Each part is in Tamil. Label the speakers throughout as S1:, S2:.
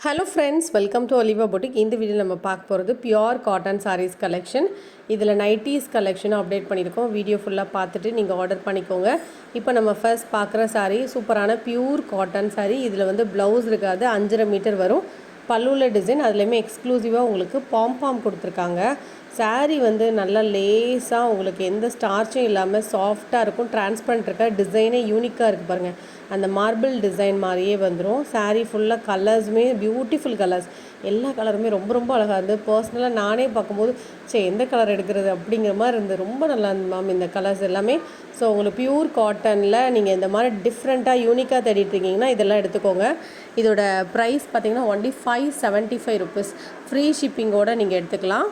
S1: Hello friends, welcome to Oliva boutique. இந்த வீடியோவில் நம்ம பார்க்க போகிறது பியோர் காட்டன் சாரீஸ் கலெக்ஷன். இதில் நைட்டிஸ் கலெக்ஷனும் அப்டேட் பண்ணியிருக்கோம். வீடியோ ஃபுல்லாக பார்த்துட்டு நீங்கள் ஆர்டர் பண்ணிக்கோங்க. இப்போ நம்ம ஃபர்ஸ்ட் பார்க்குற சாரீ சூப்பரான பியூர் காட்டன் சாரீ. இதில் வந்து ப்ளவுஸ் இருக்காது, 5.5 மீட்டர் வரும். பல்லுவில் டிசைன், அதுலேயுமே எக்ஸ்க்ளூசிவாக உங்களுக்கு பாம் கொடுத்துருக்காங்க. சாரீ வந்து நல்லா லேஸாக உங்களுக்கு எந்த ஸ்டார்ச்சும் இல்லாமல் சாஃப்டாக இருக்கும். டிரான்ஸ்பரண்ட் இருக்க டிசைனே யூனிக்காக இருக்குது பாருங்கள். அந்த மார்பிள் டிசைன் மாதிரியே வந்துடும். சாரீ ஃபுல்லாக கலர்ஸுமே பியூட்டிஃபுல் கலர்ஸ், எல்லா கலருமே ரொம்ப ரொம்ப அழகாக இருந்தது. பர்சனலாக நானே பார்க்கும்போது எந்த கலர் எடுக்கிறது அப்படிங்கிற மாதிரி இருந்தது. ரொம்ப நல்லா இருந்தது மேம் இந்த கலர்ஸ் எல்லாமே. ஸோ உங்களுக்கு பியூர் காட்டனில் நீங்கள் இந்த மாதிரி டிஃப்ரெண்ட்டாக யூனிக்காக தேடிட்டுருக்கீங்கன்னா இதெல்லாம் எடுத்துக்கோங்க. இதோட ப்ரைஸ் பார்த்திங்கன்னா ஒன்லி 575 ருபீஸ். ஃப்ரீ ஷிப்பிங்கோடு நீங்கள் எடுத்துக்கலாம்.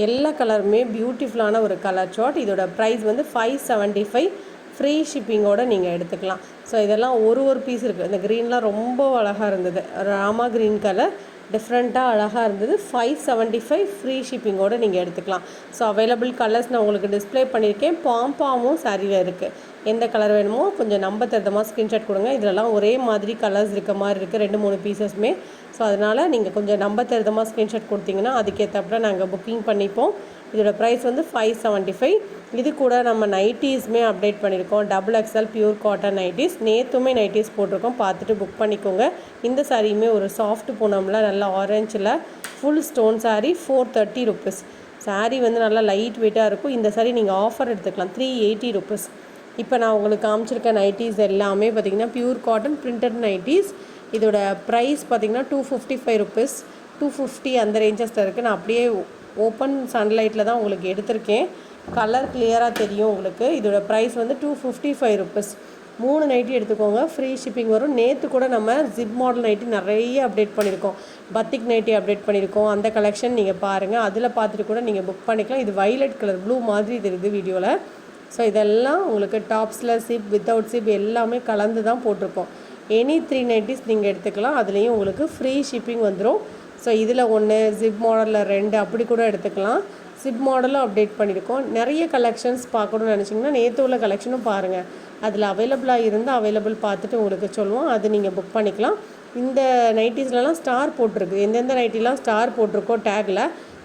S1: எல்லா கலருமே பியூட்டிஃபுல்லான ஒரு கலர் சார்ட். இதோட ப்ரைஸ் வந்து 575, ஃப்ரீ ஷிப்பிங்கோடு நீங்கள் எடுத்துக்கலாம். ஸோ இதெல்லாம் ஒரு பீஸ் இருக்குது. இந்த க்ரீன்லாம் ரொம்ப அழகாக இருந்தது. ராமா க்ரீன் கலர் டிஃப்ரெண்ட்டாக அழகாக இருந்தது. 575, ஃப்ரீ ஷிப்பிங்கோடு நீங்கள் எடுத்துக்கலாம். ஸோ அவைலபிள் கலர்ஸ் நான் உங்களுக்கு டிஸ்பிளே பண்ணியிருக்கேன். பாமும் சாரியில் இருக்குது. எந்த கலர் வேணுமோ கொஞ்சம் நம்ப தெரிதமாக ஸ்க்ரீன்ஷாட் கொடுங்க. இதிலலாம் ஒரே மாதிரி கலர்ஸ் இருக்க மாதிரி இருக்குது, 2-3 பீசஸ்மே. ஸோ அதனால் நீங்கள் கொஞ்சம் நம்ப தெரிதமாக ஸ்க்ரீன்ஷாட் கொடுத்தீங்கன்னா அதுக்கேற்றப்பட நாங்கள் புக்கிங் பண்ணிப்போம். இதோட ப்ரைஸ் வந்து 575. இது கூட நம்ம நைட்டிஸுமே அப்டேட் பண்ணியிருக்கோம். XXL pure cotton nighties. நேற்றுமே நைட்டிஸ் போட்டிருக்கோம், பார்த்துட்டு புக் பண்ணிக்கோங்க. இந்த சாரியுமே ஒரு சாஃப்ட் பூனமில் நல்ல ஆரஞ்சில் full stone saree, 430 rupees. Saree வந்து நல்லா லைட் வெயிட்டாக இருக்கும். இந்த சாரீ நீங்கள் ஆஃபர் எடுத்துக்கலாம், 380 ருபீஸ். இப்போ நான் உங்களுக்கு காமிச்சிருக்க நைட்டிஸ் எல்லாமே பார்த்திங்கன்னா பியூர் காட்டன் பிரிண்டட் நைட்டிஸ். இதோட ப்ரைஸ் பார்த்திங்கன்னா 255 ருபீஸ், 250 அந்த ரேஞ்சஸில் இருக்குது. நான் அப்படியே ஓப்பன் சன்லைட்டில் தான் உங்களுக்கு எடுத்திருக்கேன். கலர் கிளியராக தெரியும் உங்களுக்கு. இதோட ப்ரைஸ் வந்து 255 ருபீஸ். 3 நைட்டி எடுத்துக்கோங்க, ஃப்ரீ ஷிப்பிங் வரும். நேற்று கூட நம்ம ஜிப் மாடல் நைட்டி நிறைய அப்டேட் பண்ணியிருக்கோம். பத்திக் நைட்டி அப்டேட் பண்ணியிருக்கோம். அந்த கலெக்ஷன் நீங்கள் பாருங்கள், அதில் பார்த்துட்டு கூட நீங்கள் புக் பண்ணிக்கலாம். இது வைலட் கலர், ப்ளூ மாதிரி தெரியுது வீடியோவில். ஸோ இதெல்லாம் உங்களுக்கு டாப்ஸில் சிப், வித்தவுட் சிப் எல்லாமே கலந்து தான் போட்டிருக்கோம். எனி 3 நைட்டிஸ் நீங்கள் எடுத்துக்கலாம். அதுலேயும் உங்களுக்கு ஃப்ரீ ஷிப்பிங் வந்துடும். ஸோ இதில் 1, ஜிப் மாடலில் 2 அப்படி கூட எடுத்துக்கலாம். ஜிப் மாடலும் அப்டேட் பண்ணியிருக்கோம். நிறைய கலெக்ஷன்ஸ் பார்க்கணுன்னு நினச்சிங்கன்னா நேற்று உள்ள கலெக்ஷனும் பாருங்கள். அதில் அவைலபிளாக இருந்தால் அவைலபிள் பார்த்துட்டு உங்களுக்கு சொல்லுவோம், அது நீங்கள் புக் பண்ணிக்கலாம். இந்த நைட்டிஸ்லலாம் ஸ்டார் போட்டிருக்கு. எந்தெந்த நைட்டிலாம் ஸ்டார் போட்டிருக்கோ டேக்கில்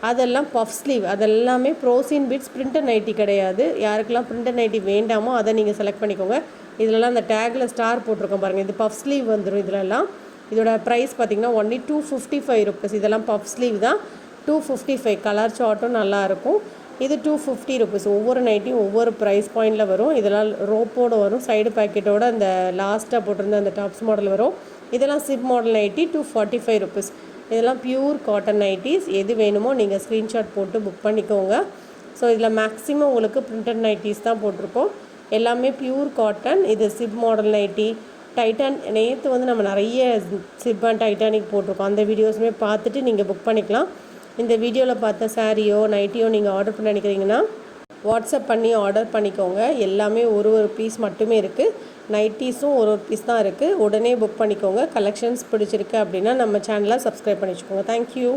S1: அதெல்லாம் பஃப் ஸ்லீவ். அதெல்லாமே ப்ரோசின் பீட்ஸ், பிரிண்டட் நைட்டி கிடையாது. யாருக்கெல்லாம் பிரிண்டட் நைட்டி வேண்டாமோ அதை நீங்கள் செலக்ட் பண்ணிக்கோங்க. இதிலலாம் அந்த டேக்கில் ஸ்டார் போட்டிருக்கோம் பாருங்கள். இது பஃப் ஸ்லீவ் வந்துடும் இதிலலாம். இதோட ப்ரைஸ் பார்த்திங்கன்னா ஒன்லி 255 ருபீஸ். இதெல்லாம் பஃப் ஸ்லீவ் தான், 255. கலர் சார்ட்டும் நல்லாயிருக்கும். இது 250 ருபீஸ். ஒவ்வொரு நைட்டியும் ஒவ்வொரு ப்ரைஸ் பாயிண்டில் வரும். இதெல்லாம் ரோப்போடு வரும், சைடு பேக்கெட்டோட அந்த லாஸ்ட்டாக போட்டிருந்த அந்த டாப்ஸ் மாடல் வரும். இதெல்லாம் சிப் மாடல் நைட்டி, 245 ருபீஸ். இதெல்லாம் பியூர் காட்டன் நைட்டிஸ். எது வேணுமோ நீங்கள் ஸ்க்ரீன்ஷாட் போட்டு புக் பண்ணிக்கோங்க. ஸோ இதில் மேக்ஸிமம் உங்களுக்கு பிரிண்டட் நைட்டிஸ் தான் போட்டிருக்கோம். எல்லாமே பியூர் காட்டன். இது சிப் மாடல் நைட்டி, டைட்டான். நேற்று வந்து நம்ம நிறைய சிப் அண்ட் டைட்டானிக் போட்டிருக்கோம். அந்த வீடியோஸுமே பார்த்துட்டு நீங்கள் புக் பண்ணிக்கலாம். இந்த வீடியோவில் பார்த்த சாரியோ நைட்டியோ நீங்கள் ஆர்டர் பண்ண நினைக்கிறீங்கன்னா வாட்ஸ்அப் பண்ணி ஆர்டர் பண்ணிக்கோங்க. எல்லாமே ஒரு பீஸ் மட்டுமே இருக்குது. நைட்டிஸும் ஒரு பீஸ் தான் இருக்குது. உடனே புக் பண்ணிக்கோங்க. கலெக்ஷன்ஸ் பிடிச்சிருக்கு அப்படின்னா நம்ம சேனலை சப்ஸ்கிரைப் பண்ணி வச்சுக்கோங்க. தேங்க்யூ.